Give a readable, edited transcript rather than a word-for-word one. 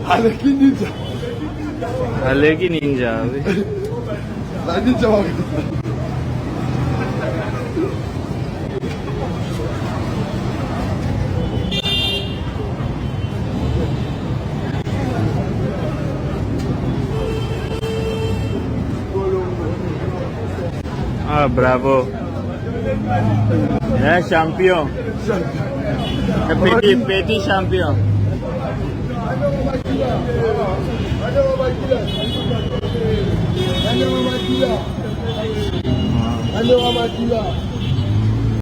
Aleki ninja. Aleki ninja abi. Hadi cevap. Ah, bravo. Champion. Petit champion. Allez,